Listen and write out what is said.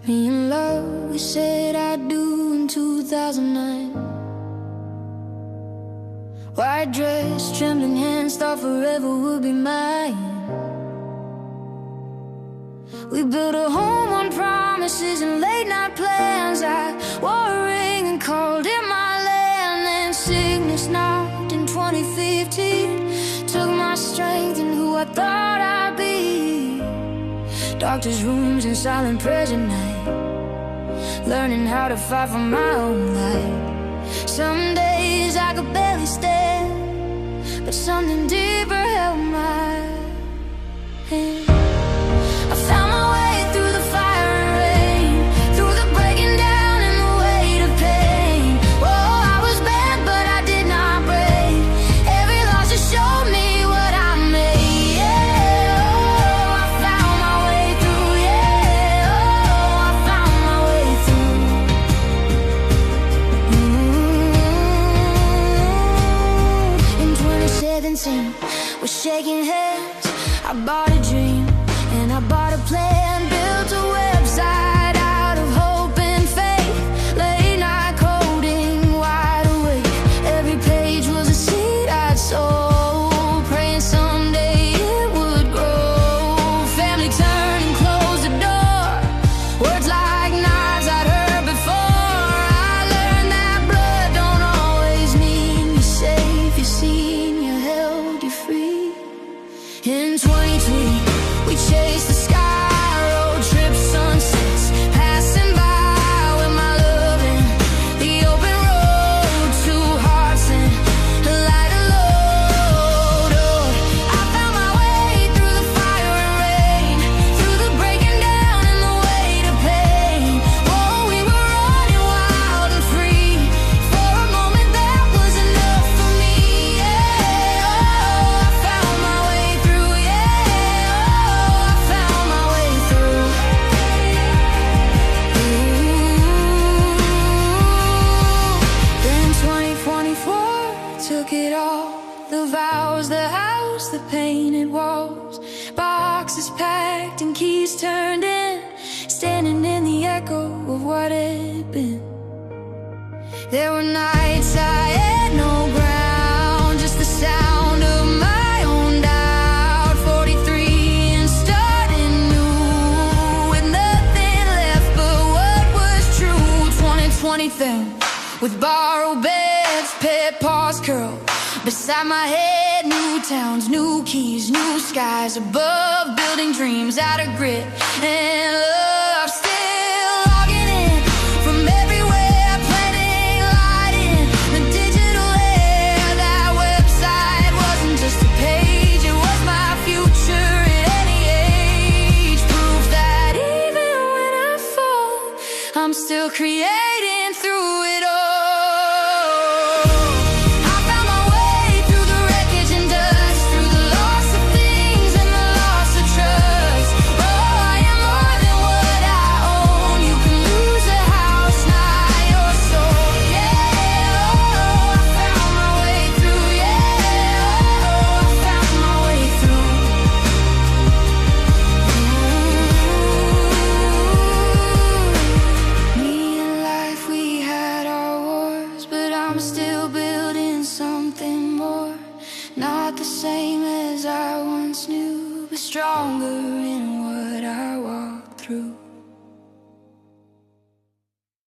Me and love, we said I do in 2009. White dress, trembling hands, thought forever would be mine. We built a home on promises and late night plans. I wore a ring and called it my land. Then sickness knocked in 2015, took my strength and who I thought I'd be. Doctor's rooms and silent prayers at night, learning how to fight for my own life. Some days I could barely stand, but something deeper held my hand. I found my way through the fire and rain, through the breaking down and the weight of pain. Whoa, I was bad, but I did not break. Every loss has showed me what I made. Yeah, oh, I found my way through. Yeah, oh, I found my way through. In 2017, we're shaking hands. I bought a dream and I bought a plan, built a website out of hope and faith. Late night coding, wide awake. Every page was a seed I'd sow, praying someday it would grow. Family turned and closed the door, words like knives I'd heard before. I learned that blood don't always mean you're safe. You're seen, you're held, you're free. In 2020, we chased the sky, road trips, sunsets, passing by with my love in the open road. Two hearts and a light of load. Oh, I found my way through the fire and rain, through the breaking down and the weight of pain. Oh, we were running wild and free. For a moment that was enough for me. Yeah, oh, I found my way through. Yeah, oh, I found my way through. Then 2024 took it all. The vows, the house, the painted walls, boxes packed and keys turned in, standing in the echo of what had been. There were nights I had no ground, just the sound of my own doubt. 43 and starting new, with nothing left but what was true. 2020 thing, with borrowed beds, pet paws curled beside my head. New towns, new keys, new skies above, building dreams out of grit and love. Still logging in from everywhere, planting light in the digital air. That website wasn't just a page, it was my future at any age. Proof that even when I fall, I'm still creating through it all. I found my way through the wreckage and dust, through the loss of things and the loss of trust. Oh, I am more than what I own. You can lose a house, not your soul. Yeah, oh, I found my way through. Yeah, oh, I found my way through. Me and life, we had our wars, but I'm still building something more. Not the same as I once knew, but stronger in what I walked through.